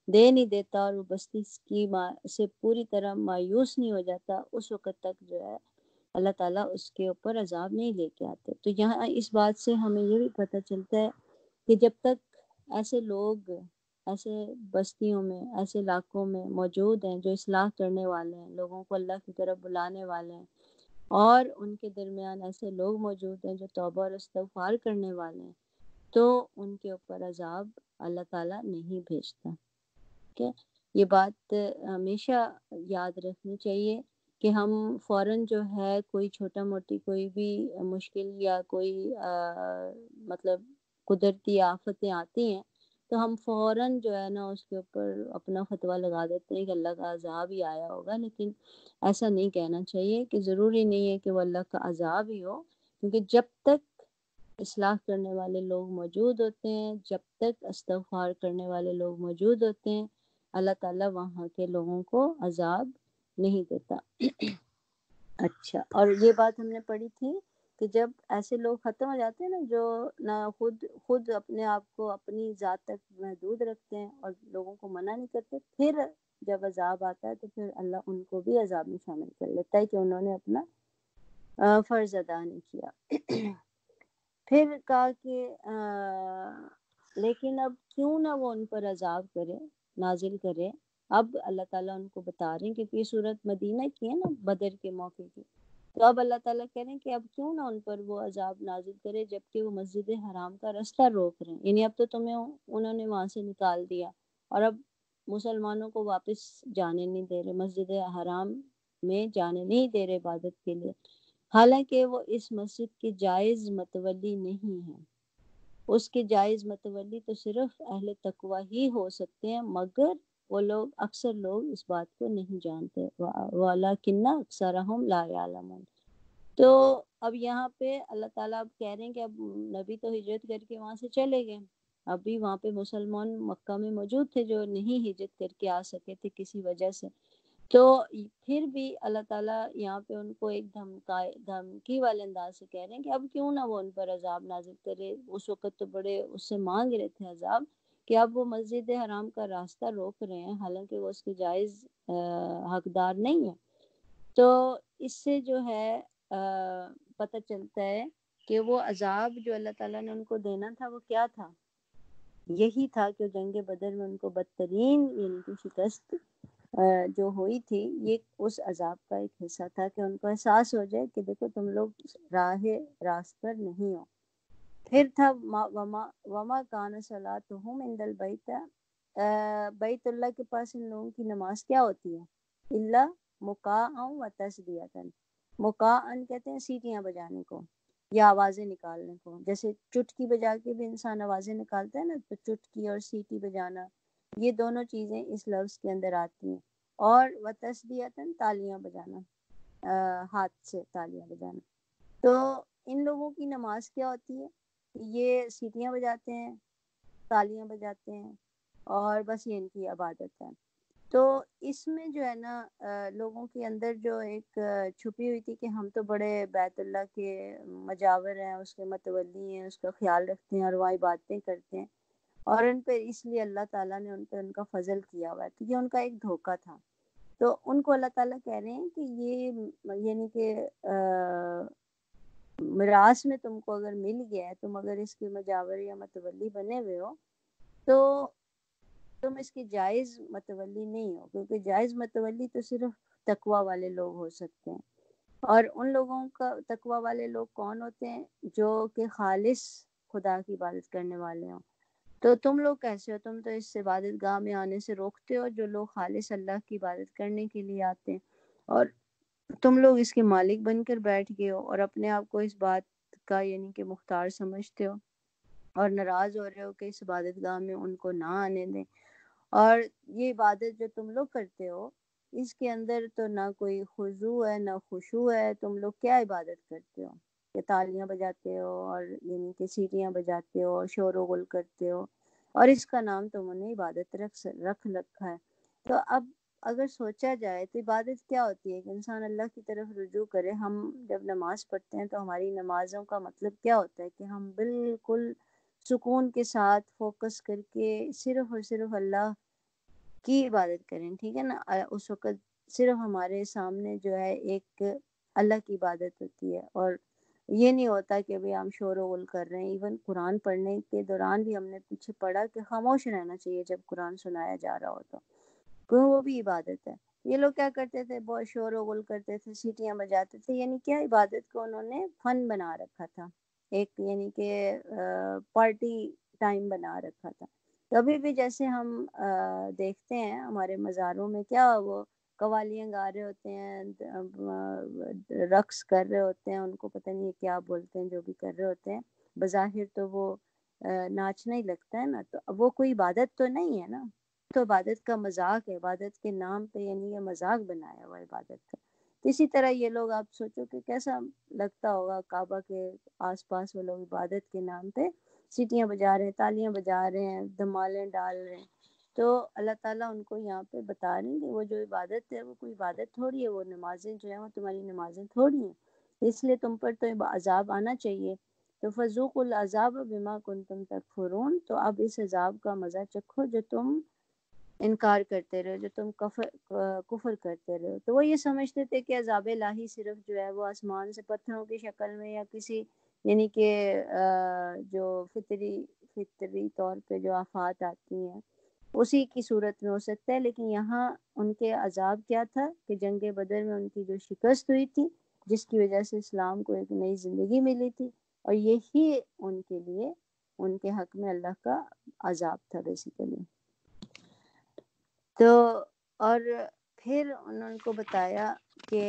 دے نہیں دیتا اور وہ بستی کی سے پوری طرح مایوس نہیں ہو جاتا، اس وقت تک جو ہے اللہ تعالیٰ اس کے اوپر عذاب نہیں لے کے آتے۔ تو یہاں اس بات سے ہمیں یہ بھی پتہ چلتا ہے کہ جب تک ایسے لوگ ایسے بستیوں میں ایسے علاقوں میں موجود ہیں جو اصلاح کرنے والے ہیں، لوگوں کو اللہ کی طرف بلانے والے ہیں، اور ان کے درمیان ایسے لوگ موجود ہیں جو توبہ اور استغفار کرنے والے ہیں، تو ان کے اوپر عذاب اللہ تعالیٰ نہیں بھیجتا، ٹھیک ہے۔ یہ بات ہمیشہ یاد رکھنی چاہیے کہ ہم فوراً جو ہے کوئی چھوٹا موٹی کوئی بھی مشکل یا کوئی مطلب قدرتی آفتیں آتی ہیں تو ہم فوراً جو ہے نا اس کے اوپر اپنا فتویٰ لگا دیتے ہیں کہ اللہ کا عذاب ہی آیا ہوگا، لیکن ایسا نہیں کہنا چاہیے کہ ضروری نہیں ہے کہ وہ اللہ کا عذاب ہی ہو، کیونکہ جب تک اصلاح کرنے والے لوگ موجود ہوتے ہیں، جب تک استغفار کرنے والے لوگ موجود ہوتے ہیں، اللہ تعالیٰ وہاں کے لوگوں کو عذاب نہیں دیتا۔ اچھا، اور یہ بات ہم نے پڑھی تھی کہ جب ایسے لوگ ختم ہو جاتے ہیں نا جو نہ خود اپنے آپ کو اپنی ذات تک محدود رکھتے ہیں اور لوگوں کو منع نہیں کرتے، پھر جب عذاب آتا ہے تو پھر اللہ ان کو بھی عذاب میں شامل کر لیتا ہے کہ انہوں نے اپنا فرض ادا نہیں کیا۔ پھر کہا کہ لیکن اب کیوں نہ وہ ان پر عذاب کرے، نازل کرے۔ اب اللہ تعالیٰ ان کو بتا رہے ہیں کیونکہ یہ صورت مدینہ کی ہے نا، بدر کے موقع کی، تو اب اللہ تعالیٰ کہہ رہے ہیں کہ اب کیوں نہ ان پر وہ عذاب نازل کرے جبکہ وہ مسجد حرام کا رستہ روک رہے ہیں، یعنی اب تو تمہیں انہوں نے وہاں سے نکال دیا اور اب مسلمانوں کو واپس جانے نہیں دے رہے، مسجد حرام میں جانے نہیں دے رہے عبادت کے لیے، حالانکہ وہ اس مسجد کے جائز متولی نہیں ہیں۔ اس کے جائز متولی تو صرف اہل تقوی ہی ہو سکتے ہیں، مگر وہ لوگ اکثر لوگ اس بات کو نہیں جانتے، وَلَٰكِنَّ أَكْثَرَهُمْ لَا يَعْلَمُونَ۔ تو اب یہاں پہ اللہ تعالیٰ اب کہہ رہے ہیں کہ اب نبی تو ہجرت کر کے وہاں سے چلے گئے، اب بھی وہاں پہ مسلمان مکہ میں موجود تھے جو نہیں ہجرت کر کے آ سکے تھے کسی وجہ سے، تو پھر بھی اللہ تعالیٰ یہاں پہ ان کو ایک دھمکی والے انداز سے کہہ رہے ہیں کہ اب کیوں نہ وہ ان پر عذاب نازل کرے۔ اس وقت تو بڑے اس سے مانگ رہے تھے عذاب کہ اب وہ مسجد حرام کا راستہ روک رہے ہیں، حالانکہ وہ اس کے جائز حقدار نہیں ہیں۔ تو اس سے جو ہے پتہ چلتا ہے کہ وہ عذاب جو اللہ تعالیٰ نے ان کو دینا تھا وہ کیا تھا، یہی تھا کہ جنگ بدر میں ان کو بدترین یعنی کہ شکست جو ہوئی تھی، یہ اس عذاب کا ایک حصہ تھا کہ ان کو احساس ہو جائے کہ دیکھو تم لوگ راست پر نہیں ہو۔ پھر تھا وما کان صلاتہم عند البیت، بیت اللہ کے پاس ان لوگوں کی نماز کیا ہوتی ہے، الا مکاء و تسدیۃ۔ مکاء کہتے ہیں سیٹیاں بجانے کو یا آوازیں نکالنے کو، جیسے چٹکی بجا کے بھی انسان آوازیں نکالتا ہے نا، تو چٹکی اور سیٹی بجانا یہ دونوں چیزیں اس لفظ کے اندر آتی ہیں، اور و تسدیۃ تالیاں بجانا، ہاتھ سے تالیاں بجانا۔ تو ان لوگوں کی نماز کیا ہوتی ہے، یہ سیٹیاں بجاتے ہیں، تالیاں بجاتے ہیں، اور بس یہ ان کی عبادت ہے۔ تو اس میں جو ہے نا لوگوں کے اندر جو ایک چھپی ہوئی تھی کہ ہم تو بڑے بیت اللہ کے مجاور ہیں، اس کے متولی ہیں، اس کا خیال رکھتے ہیں اور وہاں عبادتیں کرتے ہیں، اور ان پہ اس لیے اللہ تعالیٰ نے ان پہ ان کا فضل کیا ہوا ہے، تو یہ ان کا ایک دھوکہ تھا۔ تو ان کو اللہ تعالیٰ کہہ رہے ہیں کہ یہ یعنی کہ میراث میں تم کو اگر مل گیا ہے، تم اگر اس کے مجاور یا متولی بنے ہوئے ہو، تو تم اس کے جائز متولی نہیں ہو، کیونکہ جائز متولی تو صرف تقوی والے لوگ ہو سکتے ہیں، اور ان لوگوں کا تقوی والے لوگ کون ہوتے ہیں، جو کہ خالص خدا کی عبادت کرنے والے ہوں۔ تو تم لوگ کیسے ہو، تم تو اس عبادت گاہ میں آنے سے روکتے ہو جو لوگ خالص اللہ کی عبادت کرنے کے لیے آتے ہیں، اور تم لوگ اس کے مالک بن کر بیٹھ گئے ہو اور اپنے آپ کو اس بات کا یعنی کہ مختار سمجھتے ہو، اور ناراض ہو رہے ہو کہ اس عبادت گاہ میں ان کو نہ آنے دیں، اور یہ عبادت جو تم لوگ کرتے ہو اس کے اندر تو نہ کوئی خضوع ہے نہ خشوع ہے، تم لوگ کیا عبادت کرتے ہو، کہ تالیاں بجاتے ہو اور یعنی کہ سیٹیاں بجاتے ہو اور شور و غل کرتے ہو اور اس کا نام تم نے عبادت رکھ رکھا ہے۔ تو اب اگر سوچا جائے تو عبادت کیا ہوتی ہے کہ انسان اللہ کی طرف رجوع کرے۔ ہم جب نماز پڑھتے ہیں تو ہماری نمازوں کا مطلب کیا ہوتا ہے کہ ہم بالکل سکون کے ساتھ فوکس کر کے صرف اور صرف اللہ کی عبادت کریں، ٹھیک ہے نا۔ اس وقت صرف ہمارے سامنے جو ہے ایک اللہ کی عبادت ہوتی ہے اور یہ نہیں ہوتا کہ ابھی ہم شور و غل کر رہے ہیں۔ ایون قرآن پڑھنے کے دوران بھی ہم نے پیچھے پڑھا کہ خاموش رہنا چاہیے جب قرآن سنایا جا رہا ہو تو وہ بھی عبادت ہے۔ یہ لوگ کیا کرتے تھے، بہت شور و غل کرتے تھے، سیٹیاں بجاتے تھے، یعنی کیا عبادت کو انہوں نے فن بنا رکھا تھا، ایک یعنی کہ پارٹی ٹائم بنا رکھا تھا۔ کبھی بھی جیسے ہم دیکھتے ہیں ہمارے مزاروں میں کیا وہ قوالیاں گا رہے ہوتے ہیں، رقص کر رہے ہوتے ہیں، ان کو پتہ نہیں کیا بولتے ہیں، جو بھی کر رہے ہوتے ہیں بظاہر تو وہ ناچنا ہی لگتا ہے نا، تو اب وہ کوئی عبادت تو نہیں ہے نا، تو عبادت کا مذاق ہے، عبادت کے نام پہ یعنی یہ مذاق بنایا ہوا عبادت کا۔ اسی طرح یہ لوگ آپ سوچو کہ کیسا لگتا ہوگا کعبہ کے آس پاس وہ لوگ عبادت کے نام پہ سیٹیاں بجا رہے ہیں، تالیاں بجا رہے ہیں، دھمالیں ڈال رہے ہیں۔ تو اللہ تعالیٰ ان کو یہاں پہ بتا رہے ہیں کہ وہ جو عبادت ہے وہ کوئی عبادت تھوڑی ہے، وہ نمازیں جو ہیں وہ تمہاری نمازیں تھوڑی ہیں، اس لیے تم پر تو عذاب آنا چاہیے۔ تو فذوقوا العذاب بما کنتم تکفرون، تو اب اس عذاب کا مزہ چکھو جو تم انکار کرتے رہے، جو تم کفر کرتے رہے۔ تو وہ یہ سمجھتے تھے کہ عذاب الہی صرف جو ہے وہ آسمان سے پتھروں کی شکل میں یا کسی یعنی کہ جو فطری طور پہ جو آفات آتی ہیں اسی کی صورت میں ہو سکتا ہے، لیکن یہاں ان کے عذاب کیا تھا کہ جنگ بدر میں ان کی جو شکست ہوئی تھی جس کی وجہ سے اسلام کو ایک نئی زندگی ملی تھی، اور یہی ان کے لیے ان کے حق میں اللہ کا عذاب تھا بیسیکلی۔ تو اور پھر انہوں کو بتایا کہ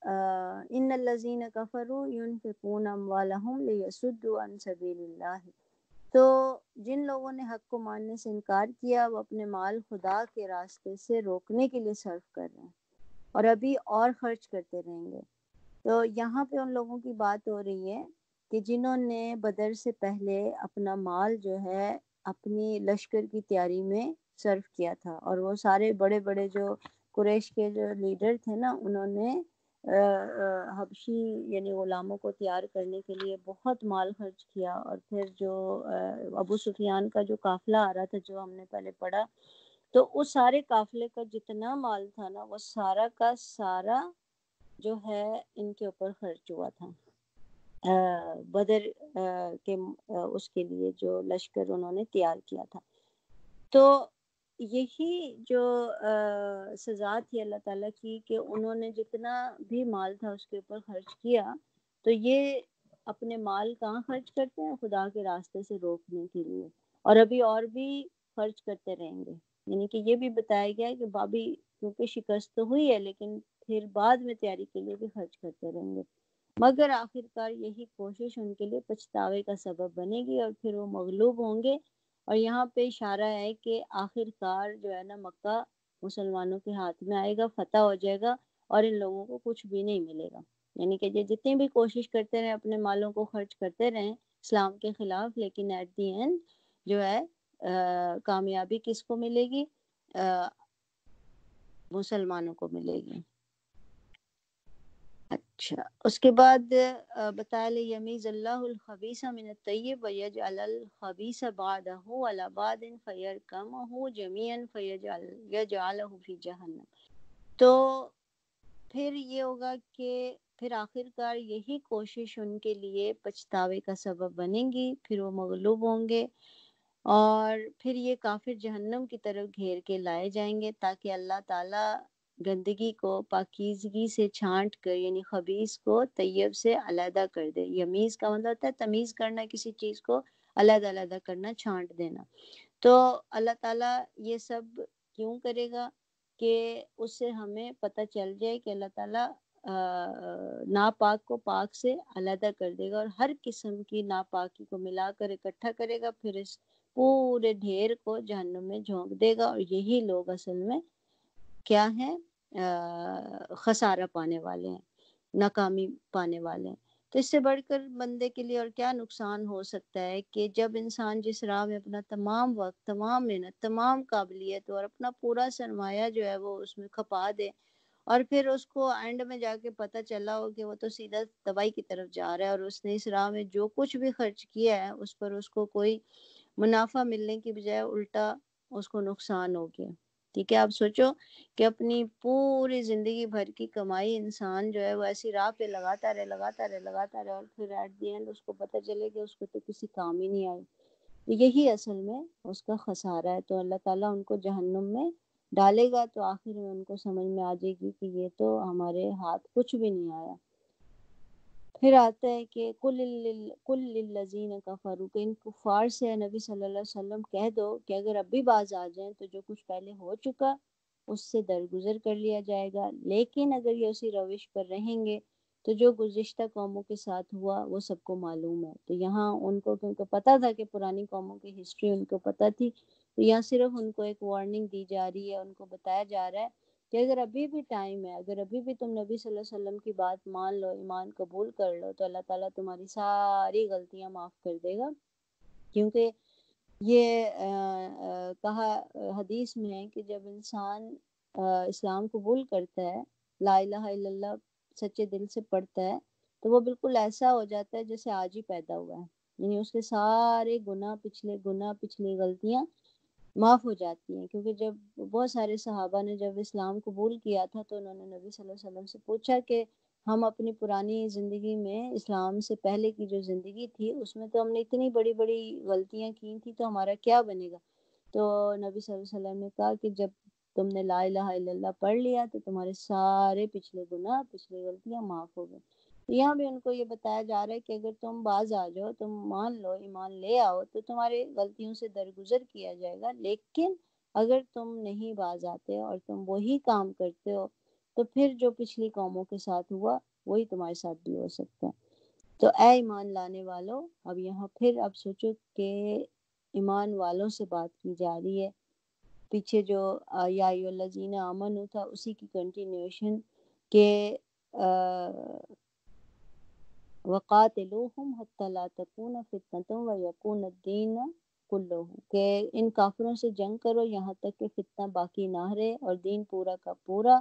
ان الذین کفروا ينفقون اموالهم لیصدوا عن سبیل اللہ، تو جن لوگوں نے حق کو ماننے سے انکار کیا وہ اپنے مال خدا کے راستے سے روکنے کے لیے صرف کر رہے ہیں اور ابھی اور خرچ کرتے رہیں گے۔ تو یہاں پہ ان لوگوں کی بات ہو رہی ہے کہ جنہوں نے بدر سے پہلے اپنا مال جو ہے اپنی لشکر کی تیاری میں صرف کیا تھا، اور وہ سارے بڑے بڑے جو قریش کے جو لیڈر تھے نا انہوں نے حبشی یعنی غلاموں کو تیار کرنے کے لیے بہت مال خرچ کیا، اور پھر جو ابو سفیان کا جو قافلہ آ رہا تھا جو ہم نے پہلے پڑھا، تو اس سارے قافلے کا جتنا مال تھا نا وہ سارا کا سارا جو ہے ان کے اوپر خرچ ہوا تھا بدر کے اس کے لیے جو لشکر انہوں نے تیار کیا تھا۔ تو یہی جو سزا تھی اللہ تعالیٰ کی کہ انہوں نے جتنا بھی مال تھا اس کے اوپر خرچ کیا، تو یہ اپنے مال کہاں خرچ کرتے ہیں؟ خدا کے راستے سے روکنے کے لیے، اور ابھی اور بھی خرچ کرتے رہیں گے۔ یعنی کہ یہ بھی بتایا گیا ہے کہ بابی کیونکہ شکست تو ہوئی ہے لیکن پھر بعد میں تیاری کے لیے بھی خرچ کرتے رہیں گے، مگر آخرکار یہی کوشش ان کے لیے پچھتاوے کا سبب بنے گی اور پھر وہ مغلوب ہوں گے۔ اور یہاں پہ اشارہ ہے کہ آخرکار جو ہے نا مکہ مسلمانوں کے ہاتھ میں آئے گا، فتح ہو جائے گا اور ان لوگوں کو کچھ بھی نہیں ملے گا۔ یعنی کہ جتنی بھی کوشش کرتے رہیں اپنے مالوں کو خرچ کرتے رہیں اسلام کے خلاف، لیکن ایٹ دی اینڈ جو ہے کامیابی کس کو ملے گی؟ مسلمانوں کو ملے گی۔ اچھا، اس کے بعد بتایا لیمیز اللہ الخبیث من الطیب ویجعل الخبیث بعدہ علی بعد فیرکمہ جمیعا فیجعلہ فی جہنم۔ تو پھر یہ ہوگا کہ پھر آخرکار یہی کوشش ان کے لیے پچھتاوے کا سبب بنے گی، پھر وہ مغلوب ہوں گے اور پھر یہ کافر جہنم کی طرف گھیر کے لائے جائیں گے تاکہ اللہ تعالیٰ گندگی کو پاکیزگی سے چھانٹ کر یعنی خبیث کو طیب سے علیحدہ کر دے۔ یمیز کا مطلب ہوتا ہے تمیز کرنا، کسی چیز کو علیحدہ علیحدہ کرنا، چھانٹ دینا۔ تو اللہ تعالیٰ یہ سب کیوں کرے گا کہ اس سے ہمیں پتہ چل جائے کہ اللہ تعالیٰ ناپاک کو پاک سے علیحدہ کر دے گا اور ہر قسم کی ناپاکی کو ملا کر اکٹھا کرے گا، پھر اس پورے ڈھیر کو جہنم میں جھونک دے گا، اور یہی لوگ اصل میں کیا ہیں؟ خسارہ پانے والے ہیں، ناکامی پانے والے ہیں۔ تو اس سے بڑھ کر بندے کے لیے اور کیا نقصان ہو سکتا ہے کہ جب انسان جس راہ میں اپنا تمام وقت، تمام محنت، تمام قابلیت اور اپنا پورا سرمایہ جو ہے وہ اس میں کھپا دے، اور پھر اس کو اینڈ میں جا کے پتہ چلا ہو کہ وہ تو سیدھا تباہی کی طرف جا رہا ہے، اور اس نے اس راہ میں جو کچھ بھی خرچ کیا ہے اس پر اس کو کوئی منافع ملنے کی بجائے الٹا اس کو نقصان ہو گیا۔ ٹھیک ہے، آپ سوچو کہ اپنی پوری زندگی بھر کی کمائی انسان جو ہے وہ ایسی راہ پہ لگاتا رہے اور پھر ایٹ دی اینڈ اس کو پتہ چلے کہ اس کو تو کسی کام ہی نہیں آئی۔ تو یہی اصل میں اس کا خسارہ ہے۔ تو اللہ تعالیٰ ان کو جہنم میں ڈالے گا تو آخر میں ان کو سمجھ میں آ جائے گی کہ یہ تو ہمارے ہاتھ کچھ بھی نہیں آیا۔ پھر آتا ہے کہ کل للذین کفروا، کہ ان کفار سے نبی صلی اللہ علیہ وسلم کہہ دو کہ اگر اب بھی باز آ جائیں تو جو کچھ پہلے ہو چکا اس سے درگزر کر لیا جائے گا، لیکن اگر یہ اسی روش پر رہیں گے تو جو گزشتہ قوموں کے ساتھ ہوا وہ سب کو معلوم ہے۔ تو یہاں ان کو کیونکہ پتہ تھا کہ پرانی قوموں کی ہسٹری ان کو پتہ تھی، تو یہاں صرف ان کو ایک وارننگ دی جا رہی ہے، ان کو بتایا جا رہا ہے کہ اگر ابھی بھی ٹائم ہے، اگر ابھی بھی تم نبی صلی اللہ علیہ وسلم کی بات مان لو، ایمان قبول کر لو، تو اللہ تعالیٰ تمہاری ساری غلطیاں معاف کر دے گا۔ کیونکہ یہ کہا حدیث میں ہے کہ جب انسان اسلام قبول کرتا ہے، لا الہ الا اللہ سچے دل سے پڑھتا ہے، تو وہ بالکل ایسا ہو جاتا ہے جیسے آج ہی پیدا ہوا ہے، یعنی اس کے سارے گناہ پچھلی غلطیاں معاف ہو جاتی ہیں۔ کیونکہ جب بہت سارے صحابہ نے جب اسلام قبول کیا تھا تو انہوں نے نبی صلی اللہ علیہ وسلم سے پوچھا کہ ہم اپنی پرانی زندگی میں، اسلام سے پہلے کی جو زندگی تھی اس میں تو ہم نے اتنی بڑی بڑی غلطیاں کی تھیں، تو ہمارا کیا بنے گا؟ تو نبی صلی اللہ علیہ وسلم نے کہا کہ جب تم نے لا الہ الا اللہ پڑھ لیا تو تمہارے سارے پچھلے گناہ، پچھلی غلطیاں معاف ہو گئے۔ یہاں بھی ان کو یہ بتایا جا رہا ہے کہ اگر تم باز آ جاؤ، تم مان لو، ایمان لے آؤ، تو تمہاری غلطیوں سے درگزر کیا جائے گا، لیکن اگر تم نہیں باز آتے اور تم وہی کام کرتے ہو تو پھر جو پچھلی قوموں کے ساتھ ہوا وہی تمہارے ساتھ بھی ہو سکتا ہے۔ تو اے ایمان لانے والوں، اب یہاں پھر اب سوچو کہ ایمان والوں سے بات کی جا رہی ہے۔ پیچھے جو یا ایھا الذین آمنوا تھا اسی کی کنٹینیوشن کہ وقاتلوہم حتی لا تکون فتنۃ ویکون الدین کلہ، کہ ان کافروں سے جنگ کرو یہاں تک کہ فتنہ باقی نہ رہے اور دین پورا کا پورا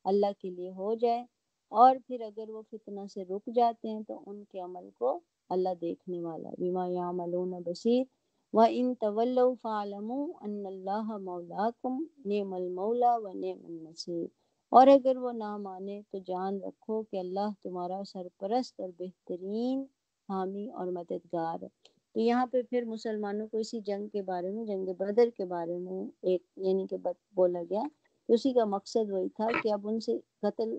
اللہ کے لیے ہو جائے، اور پھر اگر وہ فتنہ سے رک جاتے ہیں تو ان کے عمل کو اللہ دیکھنے والا ہے، بما یعملون بصیر، وَإِن تَوَلَّوْا فَاعْلَمُوا أَنَّ اللَّهَ مَوْلَاكُمْ نِعْمَ الْمَوْلَى وَنِعْمَ النَّصِيرُ، اور اگر وہ نہ مانے تو جان رکھو کہ اللہ تمہارا سرپرست اور بہترین حامی اور مددگار ہے۔ تو یہاں پہ پھر مسلمانوں کو اسی جنگ کے بارے میں، جنگ بدر کے بارے میں ایک یعنی کہ بولا گیا کہ اسی کا مقصد وہی تھا کہ اب ان سے قتل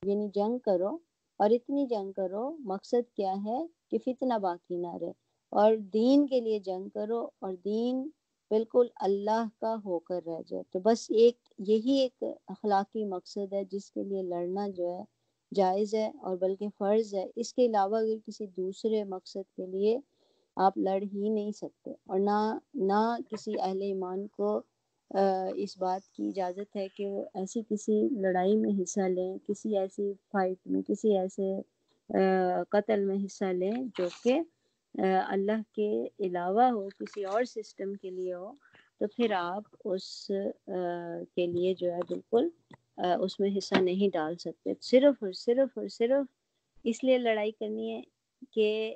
یعنی جنگ کرو، اور اتنی جنگ کرو، مقصد کیا ہے کہ فتنہ باقی نہ رہے، اور دین کے لیے جنگ کرو اور دین بالکل اللہ کا ہو کر رہ جائے۔ تو بس یہی ایک اخلاقی مقصد ہے جس کے لیے لڑنا جو ہے جائز ہے اور بلکہ فرض ہے۔ اس کے علاوہ اگر کسی دوسرے مقصد کے لیے آپ لڑ ہی نہیں سکتے، اور نہ کسی اہل ایمان کو اس بات کی اجازت ہے کہ وہ ایسی کسی لڑائی میں حصہ لیں، کسی ایسی فائٹ میں، کسی ایسے قتل میں حصہ لیں جو کہ اللہ کے علاوہ ہو، کسی اور سسٹم کے لیے ہو، تو پھر آپ اس کے لیے جو ہے بالکل اس میں حصہ نہیں ڈال سکتے۔ صرف اس لیے لڑائی کرنی ہے کہ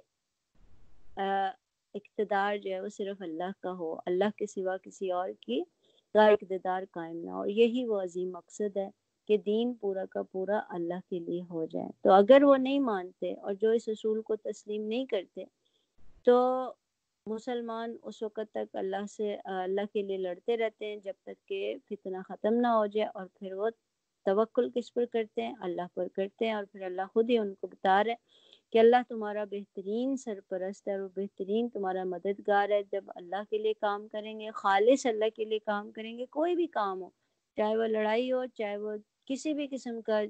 اقتدار جو ہے وہ صرف اللہ کا ہو، اللہ کے سوا کسی اور کی کا اقتدار قائم نہ ہو۔ یہی وہ عظیم مقصد ہے کہ دین پورا کا پورا اللہ کے لیے ہو جائے۔ تو اگر وہ نہیں مانتے اور جو اس اصول کو تسلیم نہیں کرتے تو مسلمان اس وقت تک اللہ کے لیے لڑتے رہتے ہیں جب تک کہ فتنہ ختم نہ ہو جائے، اور پھر وہ توکل کس پر کرتے ہیں؟ اللہ پر کرتے ہیں، اور پھر اللہ خود ہی ان کو بتا رہا ہے کہ اللہ تمہارا بہترین سرپرست ہے اور بہترین تمہارا مددگار ہے۔ جب اللہ کے لیے کام کریں گے، خالص اللہ کے لیے کام کریں گے، کوئی بھی کام ہو، چاہے وہ لڑائی ہو، چاہے وہ کسی بھی قسم کا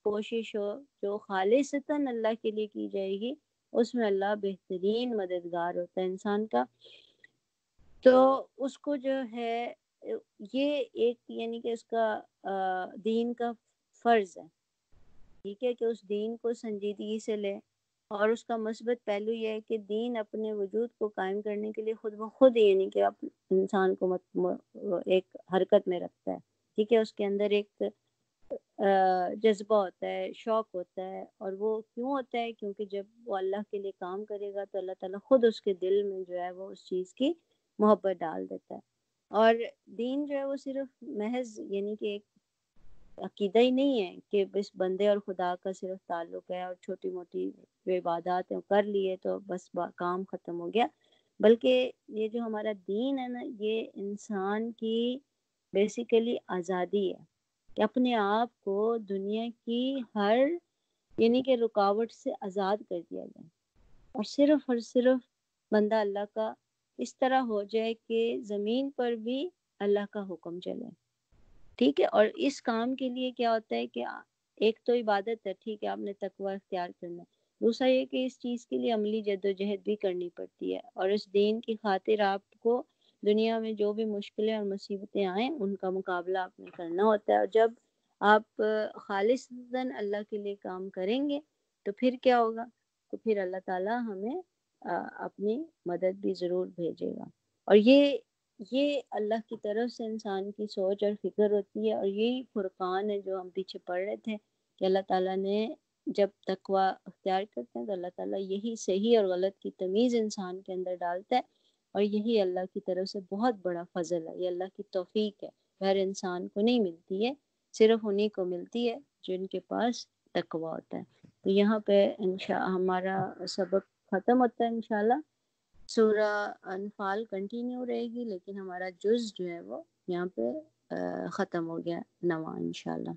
کوشش ہو، جو خالصتاً اللہ کے لیے کی جائے گی اس میں اللہ بہترین مددگار ہوتا ہے انسان کا۔ تو اس کو جو ہے یہ ایک یعنی کہ اس کا دین کا فرض ہے، ٹھیک ہے، کہ اس دین کو سنجیدگی سے لے، اور اس کا مثبت پہلو یہ ہے کہ دین اپنے وجود کو قائم کرنے کے لیے خود بخود یعنی کہ انسان کو ایک حرکت میں رکھتا ہے، ٹھیک ہے، اس کے اندر ایک جذبہ ہوتا ہے، شوق ہوتا ہے، اور وہ کیوں ہوتا ہے؟ کیونکہ جب وہ اللہ کے لیے کام کرے گا تو اللہ تعالیٰ خود اس کے دل میں جو ہے وہ اس چیز کی محبت ڈال دیتا ہے۔ اور دین جو ہے وہ صرف محض یعنی کہ ایک عقیدہ ہی نہیں ہے کہ بس بندے اور خدا کا صرف تعلق ہے اور چھوٹی موٹی جو عبادات ہیں کر لیے تو بس کام ختم ہو گیا، بلکہ یہ جو ہمارا دین ہے نا، یہ انسان کی بیسیکلی آزادی ہے کہ اپنے آپ کو دنیا کی ہر یعنی کہ رکاوٹ سے آزاد کر دیا جائے اور صرف بندہ اللہ کا اس طرح ہو جائے کہ زمین پر بھی اللہ کا حکم چلے، ٹھیک ہے۔ اور اس کام کے لیے کیا ہوتا ہے کہ ایک تو عبادت ہے، ٹھیک ہے، آپ نے تقوی اختیار کرنا ہے، دوسرا یہ کہ اس چیز کے لیے عملی جدوجہد بھی کرنی پڑتی ہے، اور اس دین کی خاطر آپ کو دنیا میں جو بھی مشکلیں اور مصیبتیں آئیں ان کا مقابلہ آپ نے کرنا ہوتا ہے۔ اور جب آپ خالصاً اللہ کے لیے کام کریں گے تو پھر کیا ہوگا؟ تو پھر اللہ تعالیٰ ہمیں اپنی مدد بھی ضرور بھیجے گا۔ اور یہ اللہ کی طرف سے انسان کی سوچ اور فکر ہوتی ہے، اور یہی فرقان ہے جو ہم پیچھے پڑھ رہے تھے کہ اللہ تعالیٰ نے جب تقوی اختیار کرتے ہیں تو اللہ تعالیٰ یہی صحیح اور غلط کی تمیز انسان کے اندر ڈالتا ہے، اور یہی اللہ کی طرف سے بہت بڑا فضل ہے، یہ اللہ کی توفیق ہے، ہر انسان کو نہیں ملتی ہے، صرف انہی کو ملتی ہے جن کے پاس تقوی ہوتا ہے۔ تو یہاں پہ ہمارا سبق ختم ہوتا ہے انشاءاللہ۔ سورہ انفال کنٹینیو رہے گی، لیکن ہمارا جز جو ہے وہ یہاں پہ ختم ہو گیا 9 انشاءاللہ۔